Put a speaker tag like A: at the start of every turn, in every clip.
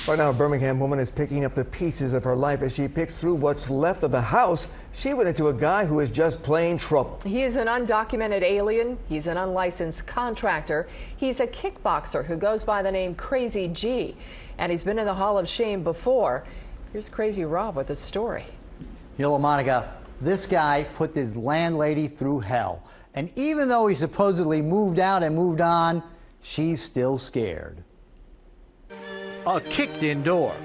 A: Right now, a Birmingham woman is picking up the pieces of her life as she picks through what's left of the house she went into a guy who is just plain trouble.
B: He is an undocumented alien. He's an unlicensed contractor. He's a kickboxer who goes by the name Crazy G. And he's been in the Hall of Shame before. Here's Crazy Rob with the story.
C: Hello, Monica. This guy put his landlady through hell. And even though he supposedly moved out and moved on, she's still scared.
D: A kicked-in door,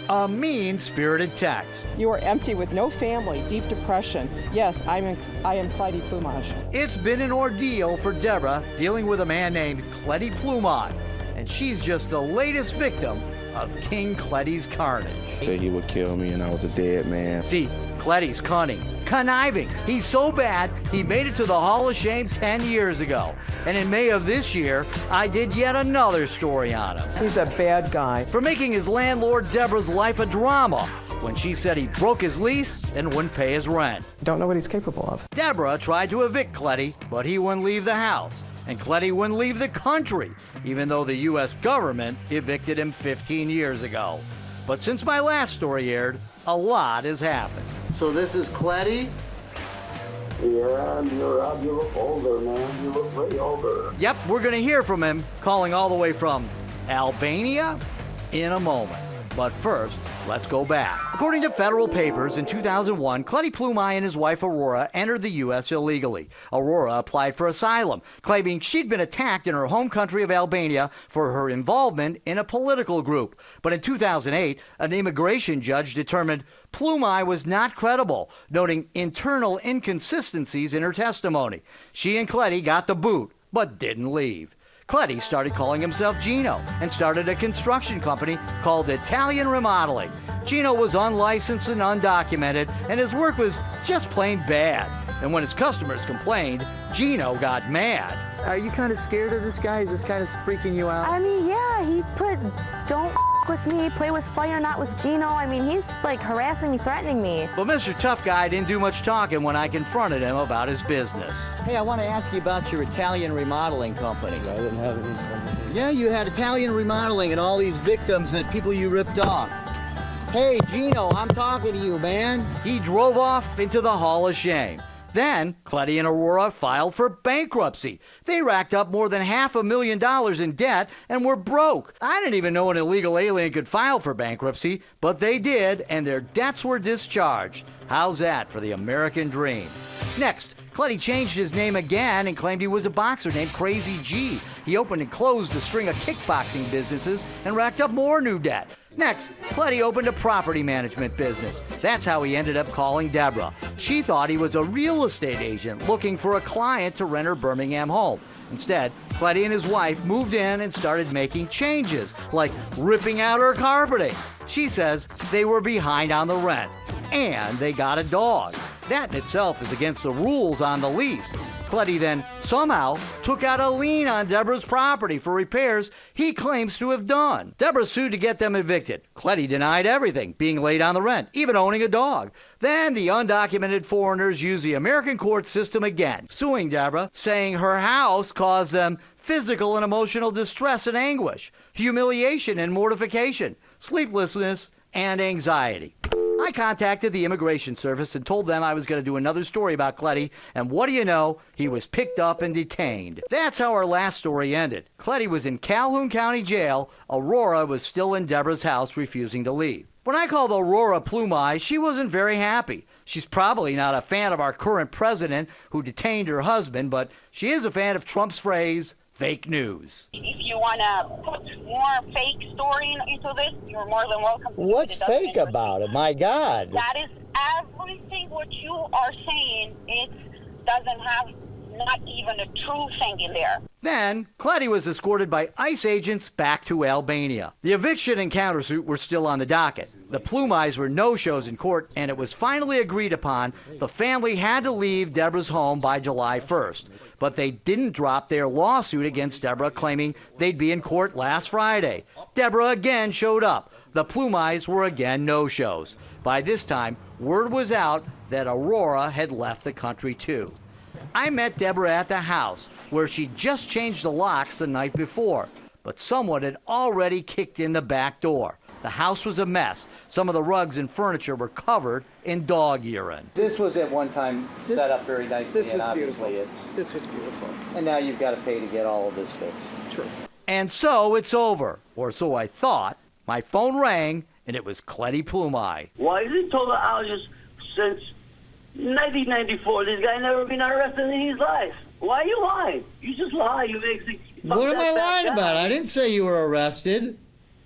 D: a mean-spirited text.
E: You are empty with no family, deep depression. Yes, I am Clyde Plumage.
D: It's been an ordeal for Deborah dealing with a man named Clyde Plumage, and she's just the latest victim of King Clyde's carnage.
F: Said he would kill me and I was a dead man.
D: See, Clyde's cunning, conniving. He's so bad, he made it to the Hall of Shame 10 years ago. And in May of this year, I did yet another story on him.
E: He's a bad guy.
D: For making his landlord Deborah's life a drama when she said he broke his lease and wouldn't pay his rent.
E: Don't know what he's capable of.
D: Deborah tried to evict Clyde, but he wouldn't leave the house. And Clyde wouldn't leave the country, even though the U.S. government evicted him 15 years ago. But since my last story aired, a lot has happened. So this is Clyde?
G: Yeah, you look older, man. You look way older.
D: Yep, we're going to hear from him, calling all the way from Albania in a moment. But first, let's go back. According to federal papers, in 2001, Clyde Plumage and his wife Aurora entered the U.S. illegally. Aurora applied for asylum, claiming she'd been attacked in her home country of Albania for her involvement in a political group. But in 2008, an immigration judge determined Plumage was not credible, noting internal inconsistencies in her testimony. She and Clyde got the boot, but didn't leave. Clyde started calling himself Gino and started a construction company called Italian Remodeling. Gino was unlicensed and undocumented, and his work was just plain bad. And when his customers complained, Gino got mad.
C: Are you kind of scared of this guy? Is this kind of freaking you out?
H: I mean, yeah, he put, don't with me, play with fire, not with Gino. I mean, he's like harassing me, threatening me.
D: But Mr. Tough Guy didn't do much talking when I confronted him about his business.
C: Hey, I want to ask you about your Italian remodeling company.
G: I didn't have any.
C: Yeah, you had Italian remodeling and all these victims and people you ripped off. Hey, Gino, I'm talking to you, man.
D: He drove off into the Hall of Shame. Then, Clyde and Aurora filed for bankruptcy. They racked up more than $500,000 in debt and were broke. I didn't even know an illegal alien could file for bankruptcy, but they did, and their debts were discharged. How's that for the American dream? Next, Clyde changed his name again and claimed he was a boxer named Crazy G. He opened and closed a string of kickboxing businesses and racked up more new debt. Next, Clyde opened a property management business. That's how he ended up calling Deborah. She thought he was a real estate agent looking for a client to rent her Birmingham home. Instead, Clyde and his wife moved in and started making changes, like ripping out her carpeting. She says they were behind on the rent, and they got a dog. That in itself is against the rules on the lease. Clyde then somehow took out a lien on Deborah's property for repairs he claims to have done. Deborah sued to get them evicted. Clyde denied everything, being late on the rent, even owning a dog. Then the undocumented foreigners used the American court system again, suing Deborah, saying her house caused them physical and emotional distress and anguish, humiliation and mortification, sleeplessness and anxiety. I contacted the Immigration Service and told them I was going to do another story about Clyde, and what do you know? He was picked up and detained. That's how our last story ended. Clyde was in Calhoun County Jail. Aurora was still in Deborah's house, refusing to leave. When I called Aurora Plumage, she wasn't very happy. She's probably not a fan of our current president who detained her husband, but she is a fan of Trump's phrase, fake news.
I: If you want to put more fake story into this, you're more than welcome to.
C: What's fake about it? My God.
I: That is everything what you are saying. It doesn't have not even a true thing in there.
D: Then, Clyde was escorted by ICE agents back to Albania. The eviction and countersuit were still on the docket. The Plumages were no-shows in court, and it was finally agreed upon the family had to leave Deborah's home by July 1st. But they didn't drop their lawsuit against Deborah, claiming they'd be in court last Friday. Deborah again showed up. The Plumages were again no-shows. By this time, word was out that Aurora had left the country too. I met Deborah at the house, where she just changed the locks the night before, but someone had already kicked in the back door. The house was a mess. Some of the rugs and furniture were covered in dog urine.
C: This was at one time set up very nicely.
E: This
C: and
E: was
C: obviously
E: beautiful. This was beautiful.
C: And now you've got to pay to get all of this fixed.
E: True.
D: And so it's over, or so I thought. My phone rang, and it was Cletty Plumai.
G: Why is he told the houses since 1994? This guy never been arrested in his life. Why are you lying? You just lie. You make the.
C: What am I lying about? I didn't say you were arrested.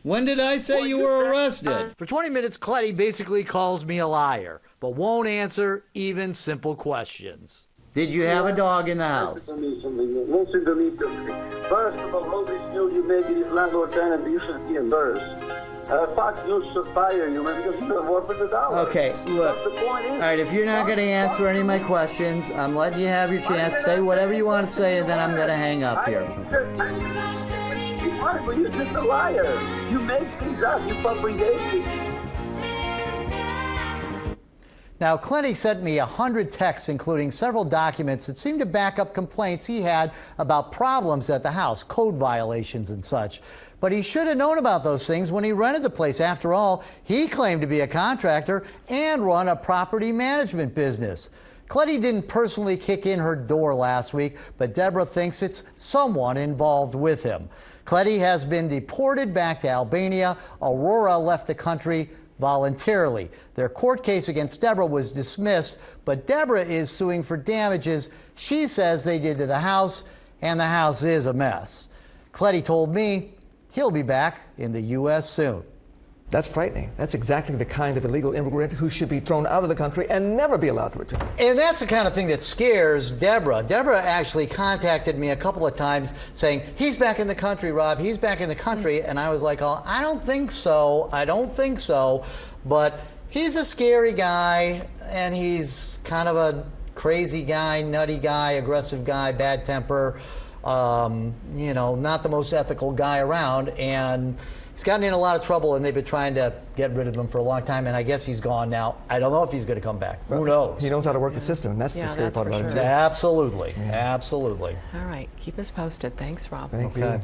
C: When did I say you were arrested?
D: For 20 minutes, Cletty basically calls me a liar, but won't answer even simple questions.
C: Did you have a dog in the house?
G: Listen to me. First of all, all this deal you make in this landlord tenant, you should be embarrassed. Fox News should fire you, man, because you don't work for the dollar.
C: Okay, look.
G: But the point is,
C: All right, if you're not going to answer any of my questions, I'm letting you have your chance. Say whatever you want to say, and then I'm going to hang up here.
G: But you're just a liar. You make things up. You fabricate it.
C: Now, Cletty sent me 100 texts, including several documents that seemed to back up complaints he had about problems at the house, code violations and such. But he should have known about those things when he rented the place. After all, he claimed to be a contractor and run a property management business. Cletty didn't personally kick in her door last week, but Deborah thinks it's someone involved with him. Cletty has been deported back to Albania. Aurora left the country voluntarily. Their court case against Deborah was dismissed, but Deborah is suing for damages she says they did to the house, and the house is a mess. Cletty told me he'll be back in the U.S. soon.
A: That's frightening. That's exactly the kind of illegal immigrant who should be thrown out of the country and never be allowed to return.
C: And that's the kind of thing that scares Deborah. Deborah actually contacted me a couple of times saying, he's back in the country, Rob, he's back in the country. And I was like, oh, I don't think so. I don't think so. But he's a scary guy, and he's kind of a crazy guy, nutty guy, aggressive guy, bad temper, you know, not the most ethical guy around. And he's gotten in a lot of trouble, and they've been trying to get rid of him for a long time, and I guess he's gone now. I don't know if he's going to come back. Who knows?
A: He knows how to work the system, and that's the scary part about him.
C: Absolutely. Absolutely.
B: All right. Keep us posted. Thanks, Rob.
A: Thank you.